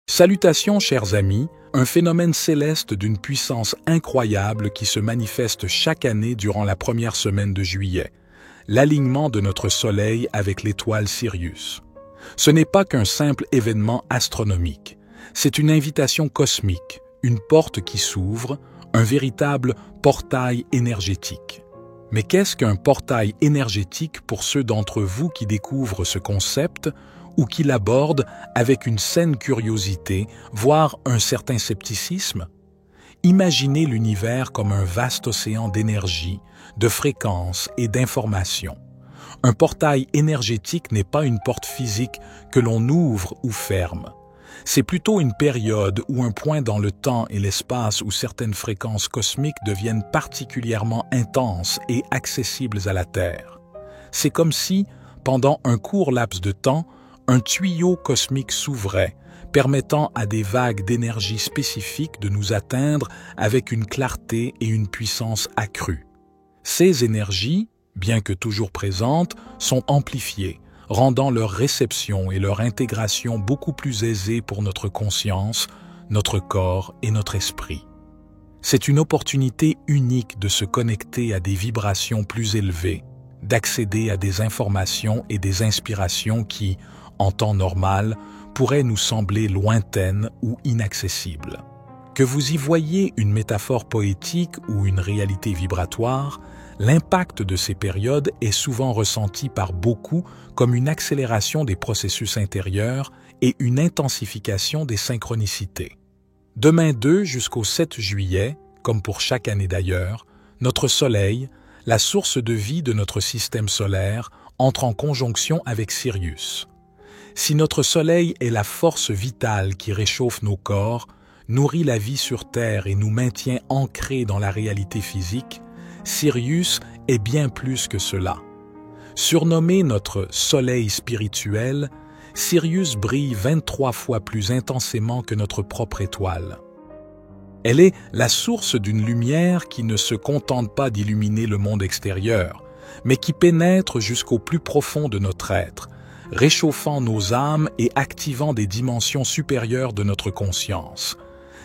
Salutations, chers amis, un phénomène céleste d'une puissance incroyable qui se manifeste chaque année durant la première semaine de juillet, l'alignement de notre Soleil avec l'étoile Sirius. Ce n'est pas qu'un simple événement astronomique, c'est une invitation cosmique, une porte qui s'ouvre, un véritable portail énergétique. Mais qu'est-ce qu'un portail énergétique pour ceux d'entre vous qui découvrent ce concept ou qui l'abordent avec une saine curiosité, voire un certain scepticisme? Imaginez l'univers comme un vaste océan d'énergie, de fréquences et d'informations. Un portail énergétique n'est pas une porte physique que l'on ouvre ou ferme. C'est plutôt une période ou un point dans le temps et l'espace où certaines fréquences cosmiques deviennent particulièrement intenses et accessibles à la Terre. C'est comme si, pendant un court laps de temps, un tuyau cosmique s'ouvrait, permettant à des vagues d'énergie spécifiques de nous atteindre avec une clarté et une puissance accrues. Ces énergies, bien que toujours présentes, sont amplifiées, rendant leur réception et leur intégration beaucoup plus aisées pour notre conscience, notre corps et notre esprit. C'est une opportunité unique de se connecter à des vibrations plus élevées, d'accéder à des informations et des inspirations qui, en temps normal, pourraient nous sembler lointaines ou inaccessibles. Que vous y voyiez une métaphore poétique ou une réalité vibratoire, l'impact de ces périodes est souvent ressenti par beaucoup comme une accélération des processus intérieurs et une intensification des synchronicités. Demain 2 jusqu'au 7 juillet, comme pour chaque année d'ailleurs, notre Soleil, la source de vie de notre système solaire, entre en conjonction avec Sirius. Si notre Soleil est la force vitale qui réchauffe nos corps, nourrit la vie sur Terre et nous maintient ancrés dans la réalité physique, Sirius est bien plus que cela. Surnommé notre Soleil spirituel, Sirius brille 23 fois plus intensément que notre propre étoile. Elle est la source d'une lumière qui ne se contente pas d'illuminer le monde extérieur, mais qui pénètre jusqu'au plus profond de notre être, réchauffant nos âmes et activant des dimensions supérieures de notre conscience.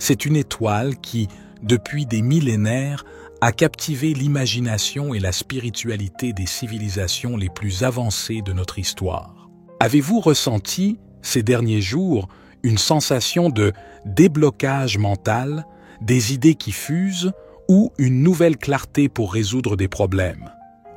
C'est une étoile qui, depuis des millénaires, a captivé l'imagination et la spiritualité des civilisations les plus avancées de notre histoire. Avez-vous ressenti, ces derniers jours, une sensation de déblocage mental, des idées qui fusent ou une nouvelle clarté pour résoudre des problèmes?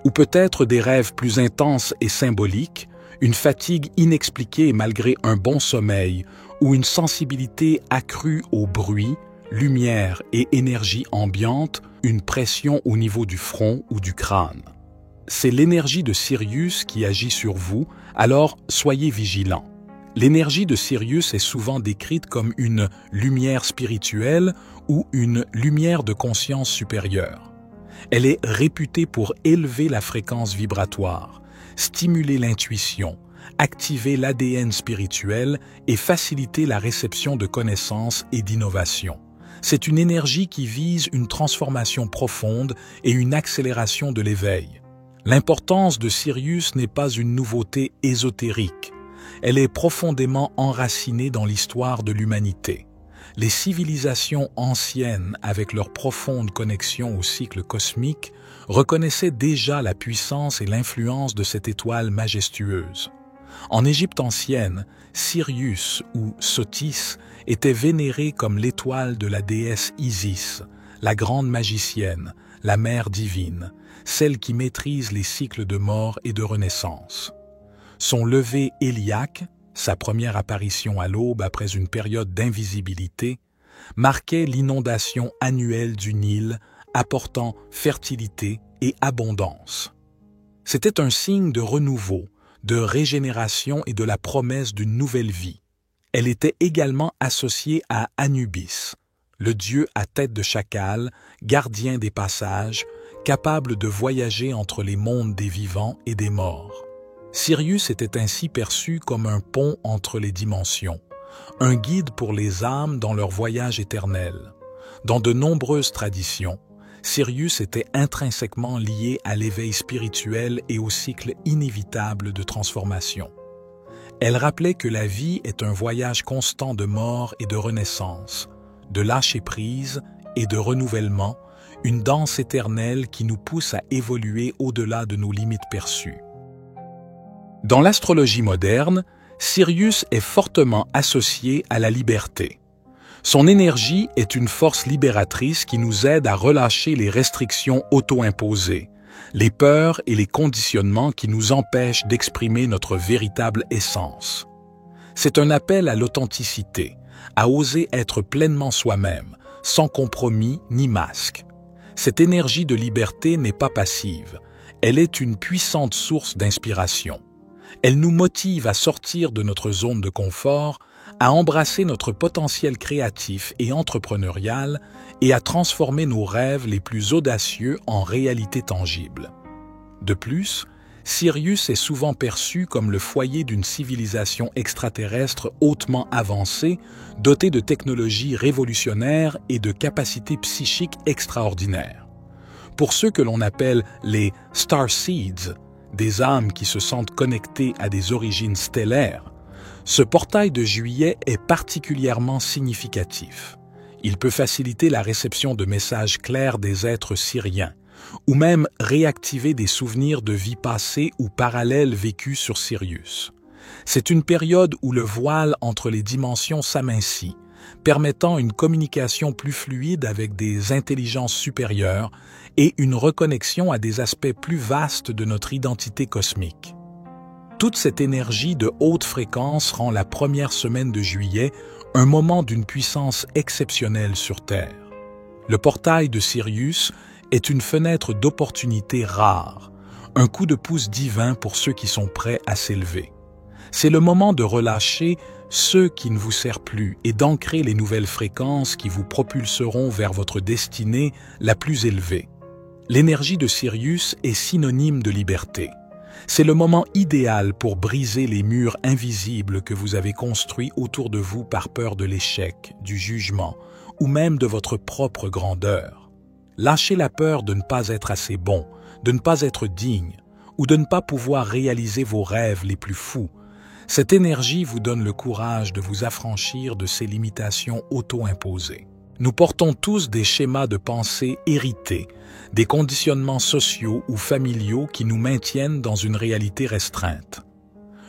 Ou peut-être des rêves plus intenses et symboliques, une fatigue inexpliquée malgré un bon sommeil ou une sensibilité accrue au bruit, lumière et énergie ambiante, une pression au niveau du front ou du crâne. C'est l'énergie de Sirius qui agit sur vous, alors soyez vigilants. L'énergie de Sirius est souvent décrite comme une lumière spirituelle ou une lumière de conscience supérieure. Elle est réputée pour élever la fréquence vibratoire, stimuler l'intuition, activer l'ADN spirituel et faciliter la réception de connaissances et d'innovations. C'est une énergie qui vise une transformation profonde et une accélération de l'éveil. L'importance de Sirius n'est pas une nouveauté ésotérique. Elle est profondément enracinée dans l'histoire de l'humanité. Les civilisations anciennes, avec leur profonde connexion au cycle cosmique, reconnaissaient déjà la puissance et l'influence de cette étoile majestueuse. En Égypte ancienne, Sirius ou Sothis était vénéré comme l'étoile de la déesse Isis, la grande magicienne, la mère divine, celle qui maîtrise les cycles de mort et de renaissance. Son lever héliaque, sa première apparition à l'aube après une période d'invisibilité, marquait l'inondation annuelle du Nil, apportant fertilité et abondance. C'était un signe de renouveau, de régénération et de la promesse d'une nouvelle vie. Elle était également associée à Anubis, le dieu à tête de chacal, gardien des passages, capable de voyager entre les mondes des vivants et des morts. Sirius était ainsi perçu comme un pont entre les dimensions, un guide pour les âmes dans leur voyage éternel. Dans de nombreuses traditions, Sirius était intrinsèquement lié à l'éveil spirituel et au cycle inévitable de transformation. Elle rappelait que la vie est un voyage constant de mort et de renaissance, de lâcher-prise et de renouvellement, une danse éternelle qui nous pousse à évoluer au-delà de nos limites perçues. Dans l'astrologie moderne, Sirius est fortement associé à la liberté. Son énergie est une force libératrice qui nous aide à relâcher les restrictions auto-imposées, les peurs et les conditionnements qui nous empêchent d'exprimer notre véritable essence. C'est un appel à l'authenticité, à oser être pleinement soi-même, sans compromis ni masque. Cette énergie de liberté n'est pas passive, elle est une puissante source d'inspiration. Elle nous motive à sortir de notre zone de confort, à embrasser notre potentiel créatif et entrepreneurial et à transformer nos rêves les plus audacieux en réalité tangible. De plus, Sirius est souvent perçu comme le foyer d'une civilisation extraterrestre hautement avancée, dotée de technologies révolutionnaires et de capacités psychiques extraordinaires. Pour ceux que l'on appelle les Starseeds, des âmes qui se sentent connectées à des origines stellaires, ce portail de juillet est particulièrement significatif. Il peut faciliter la réception de messages clairs des êtres syriens, ou même réactiver des souvenirs de vie passée ou parallèles vécus sur Sirius. C'est une période où le voile entre les dimensions s'amincit, permettant une communication plus fluide avec des intelligences supérieures et une reconnexion à des aspects plus vastes de notre identité cosmique. Toute cette énergie de haute fréquence rend la première semaine de juillet un moment d'une puissance exceptionnelle sur Terre. Le portail de Sirius est une fenêtre d'opportunité rare, un coup de pouce divin pour ceux qui sont prêts à s'élever. C'est le moment de relâcher ceux qui ne vous servent plus et d'ancrer les nouvelles fréquences qui vous propulseront vers votre destinée la plus élevée. L'énergie de Sirius est synonyme de liberté. C'est le moment idéal pour briser les murs invisibles que vous avez construits autour de vous par peur de l'échec, du jugement ou même de votre propre grandeur. Lâchez la peur de ne pas être assez bon, de ne pas être digne ou de ne pas pouvoir réaliser vos rêves les plus fous. Cette énergie vous donne le courage de vous affranchir de ces limitations auto-imposées. Nous portons tous des schémas de pensée hérités, des conditionnements sociaux ou familiaux qui nous maintiennent dans une réalité restreinte.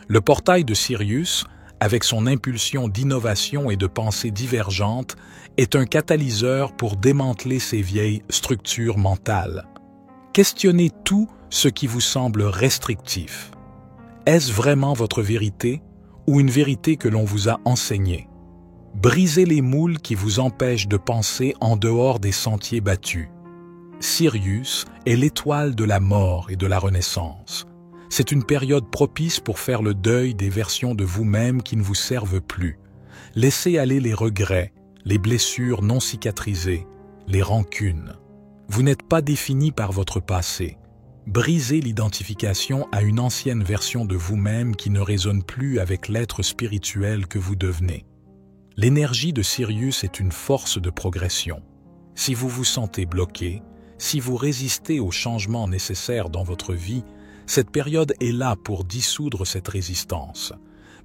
Le portail de Sirius, avec son impulsion d'innovation et de pensée divergente, est un catalyseur pour démanteler ces vieilles structures mentales. Questionnez tout ce qui vous semble restrictif. Est-ce vraiment votre vérité ou une vérité que l'on vous a enseignée? Brisez les moules qui vous empêchent de penser en dehors des sentiers battus. Sirius est l'étoile de la mort et de la renaissance. C'est une période propice pour faire le deuil des versions de vous-même qui ne vous servent plus. Laissez aller les regrets, les blessures non cicatrisées, les rancunes. Vous n'êtes pas défini par votre passé. Brisez l'identification à une ancienne version de vous-même qui ne résonne plus avec l'être spirituel que vous devenez. L'énergie de Sirius est une force de progression. Si vous vous sentez bloqué, si vous résistez aux changements nécessaires dans votre vie, cette période est là pour dissoudre cette résistance,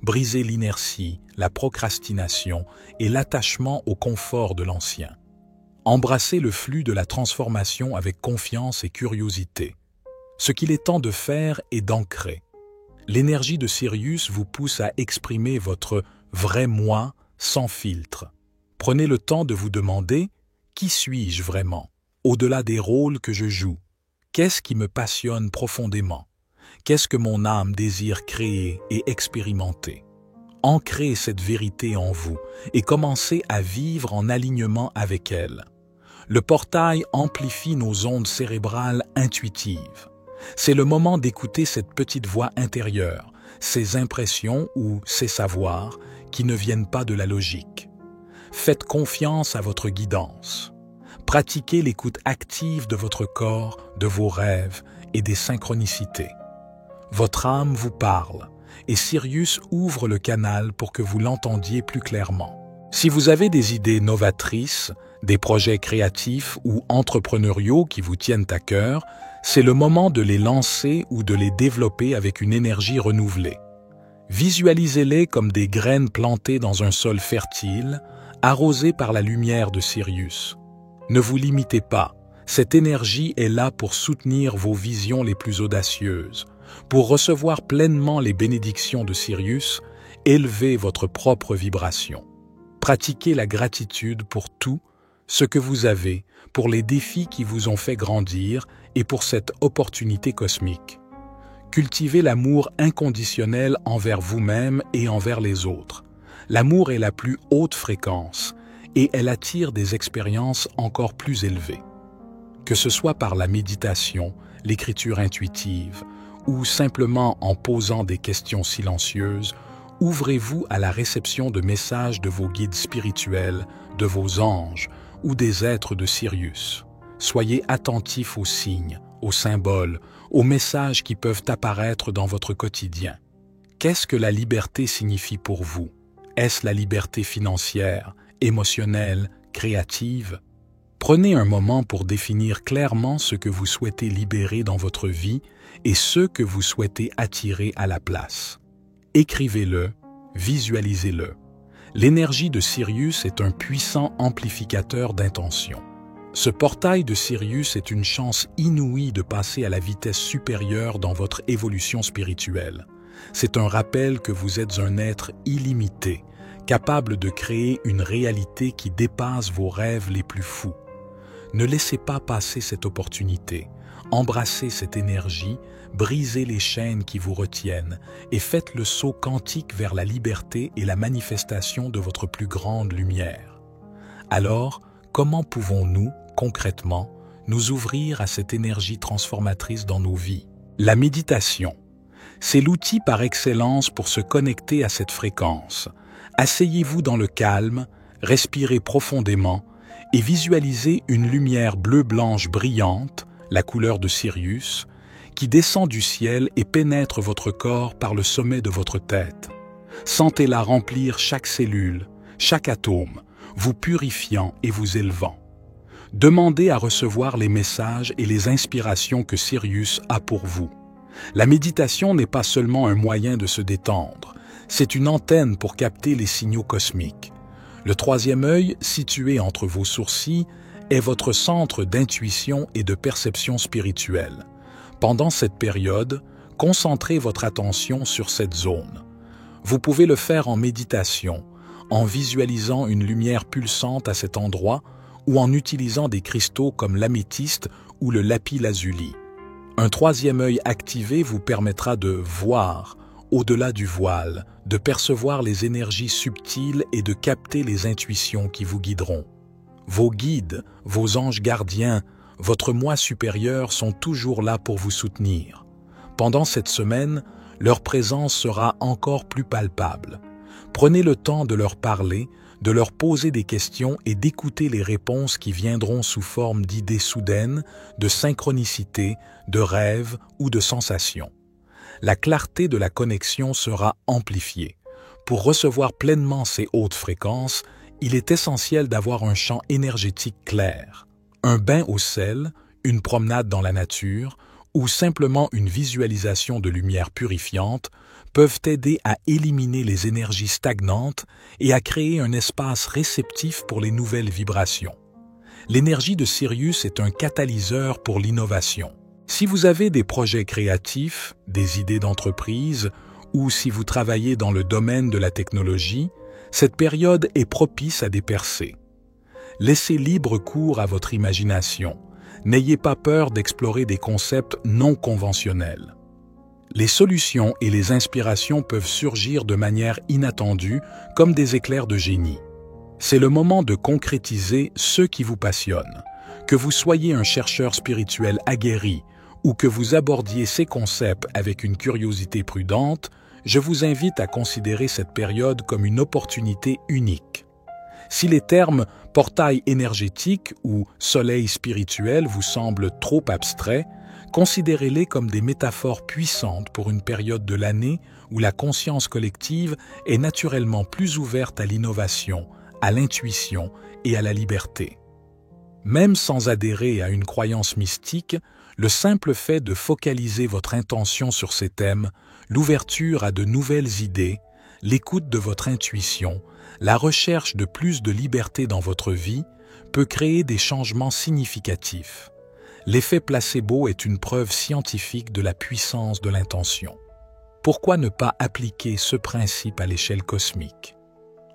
briser l'inertie, la procrastination et l'attachement au confort de l'ancien. Embrassez le flux de la transformation avec confiance et curiosité. Ce qu'il est temps de faire est d'ancrer. L'énergie de Sirius vous pousse à exprimer votre vrai moi sans filtre. Prenez le temps de vous demander « Qui suis-je vraiment ?» Au-delà des rôles que je joue, qu'est-ce qui me passionne profondément? Qu'est-ce que mon âme désire créer et expérimenter? Ancrez cette vérité en vous et commencez à vivre en alignement avec elle. Le portail amplifie nos ondes cérébrales intuitives. C'est le moment d'écouter cette petite voix intérieure, ces impressions ou ces savoirs qui ne viennent pas de la logique. Faites confiance à votre guidance. Pratiquez l'écoute active de votre corps, de vos rêves et des synchronicités. Votre âme vous parle et Sirius ouvre le canal pour que vous l'entendiez plus clairement. Si vous avez des idées novatrices, des projets créatifs ou entrepreneuriaux qui vous tiennent à cœur, c'est le moment de les lancer ou de les développer avec une énergie renouvelée. Visualisez-les comme des graines plantées dans un sol fertile, arrosées par la lumière de Sirius. Ne vous limitez pas, cette énergie est là pour soutenir vos visions les plus audacieuses. Pour recevoir pleinement les bénédictions de Sirius, élevez votre propre vibration. Pratiquez la gratitude pour tout ce que vous avez, pour les défis qui vous ont fait grandir et pour cette opportunité cosmique. Cultivez l'amour inconditionnel envers vous-même et envers les autres. L'amour est la plus haute fréquence et elle attire des expériences encore plus élevées. Que ce soit par la méditation, l'écriture intuitive ou simplement en posant des questions silencieuses, ouvrez-vous à la réception de messages de vos guides spirituels, de vos anges ou des êtres de Sirius. Soyez attentifs aux signes, aux symboles, aux messages qui peuvent apparaître dans votre quotidien. Qu'est-ce que la liberté signifie pour vous? Est-ce la liberté financière, émotionnelle, créative? Prenez un moment pour définir clairement ce que vous souhaitez libérer dans votre vie et ce que vous souhaitez attirer à la place. Écrivez-le, visualisez-le. L'énergie de Sirius est un puissant amplificateur d'intention. Ce portail de Sirius est une chance inouïe de passer à la vitesse supérieure dans votre évolution spirituelle. C'est un rappel que vous êtes un être illimité, capable de créer une réalité qui dépasse vos rêves les plus fous. Ne laissez pas passer cette opportunité. Embrassez cette énergie, brisez les chaînes qui vous retiennent et faites le saut quantique vers la liberté et la manifestation de votre plus grande lumière. Alors, comment pouvons-nous, concrètement, nous ouvrir à cette énergie transformatrice dans nos vies? La méditation, c'est l'outil par excellence pour se connecter à cette fréquence. Asseyez-vous dans le calme, respirez profondément et visualisez une lumière bleu-blanche brillante, la couleur de Sirius, qui descend du ciel et pénètre votre corps par le sommet de votre tête. Sentez-la remplir chaque cellule, chaque atome, vous purifiant et vous élevant. Demandez à recevoir les messages et les inspirations que Sirius a pour vous. La méditation n'est pas seulement un moyen de se détendre, c'est une antenne pour capter les signaux cosmiques. Le troisième œil, situé entre vos sourcils, est votre centre d'intuition et de perception spirituelle. Pendant cette période, concentrez votre attention sur cette zone. Vous pouvez le faire en méditation, en visualisant une lumière pulsante à cet endroit ou en utilisant des cristaux comme l'améthyste ou le lapis-lazuli. Un troisième œil activé vous permettra de voir au-delà du voile, de percevoir les énergies subtiles et de capter les intuitions qui vous guideront. Vos guides, vos anges gardiens, votre moi supérieur sont toujours là pour vous soutenir. Pendant cette semaine, leur présence sera encore plus palpable. Prenez le temps de leur parler, de leur poser des questions et d'écouter les réponses qui viendront sous forme d'idées soudaines, de synchronicité, de rêves ou de sensations. La clarté de la connexion sera amplifiée. Pour recevoir pleinement ces hautes fréquences, il est essentiel d'avoir un champ énergétique clair. Un bain au sel, une promenade dans la nature ou simplement une visualisation de lumière purifiante peuvent aider à éliminer les énergies stagnantes et à créer un espace réceptif pour les nouvelles vibrations. L'énergie de Sirius est un catalyseur pour l'innovation. Si vous avez des projets créatifs, des idées d'entreprise ou si vous travaillez dans le domaine de la technologie, cette période est propice à des percées. Laissez libre cours à votre imagination. N'ayez pas peur d'explorer des concepts non conventionnels. Les solutions et les inspirations peuvent surgir de manière inattendue comme des éclairs de génie. C'est le moment de concrétiser ce qui vous passionne. Que vous soyez un chercheur spirituel aguerri ou que vous abordiez ces concepts avec une curiosité prudente, je vous invite à considérer cette période comme une opportunité unique. Si les termes « portail énergétique » ou « soleil spirituel » vous semblent trop abstraits, considérez-les comme des métaphores puissantes pour une période de l'année où la conscience collective est naturellement plus ouverte à l'innovation, à l'intuition et à la liberté. Même sans adhérer à une croyance mystique, Le simple fait de focaliser votre intention sur ces thèmes, l'ouverture à de nouvelles idées, l'écoute de votre intuition, la recherche de plus de liberté dans votre vie, peut créer des changements significatifs. L'effet placebo est une preuve scientifique de la puissance de l'intention. Pourquoi ne pas appliquer ce principe à l'échelle cosmique?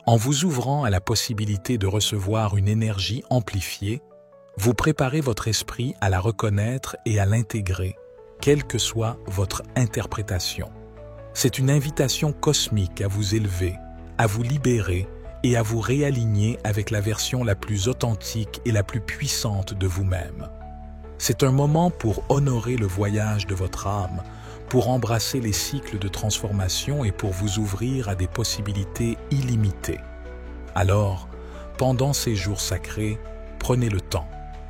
En vous ouvrant à la possibilité de recevoir une énergie amplifiée, vous préparez votre esprit à la reconnaître et à l'intégrer, quelle que soit votre interprétation. C'est une invitation cosmique à vous élever, à vous libérer et à vous réaligner avec la version la plus authentique et la plus puissante de vous-même. C'est un moment pour honorer le voyage de votre âme, pour embrasser les cycles de transformation et pour vous ouvrir à des possibilités illimitées. Alors, pendant ces jours sacrés, prenez le temps,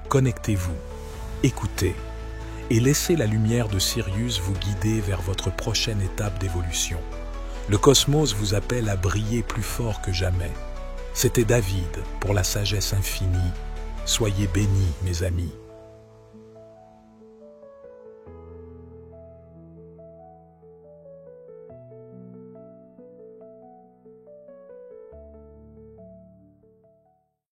connectez-vous, écoutez et laissez la lumière de Sirius vous guider vers votre prochaine étape d'évolution. Le cosmos vous appelle à briller plus fort que jamais. C'était David pour la sagesse infinie. Soyez bénis, mes amis.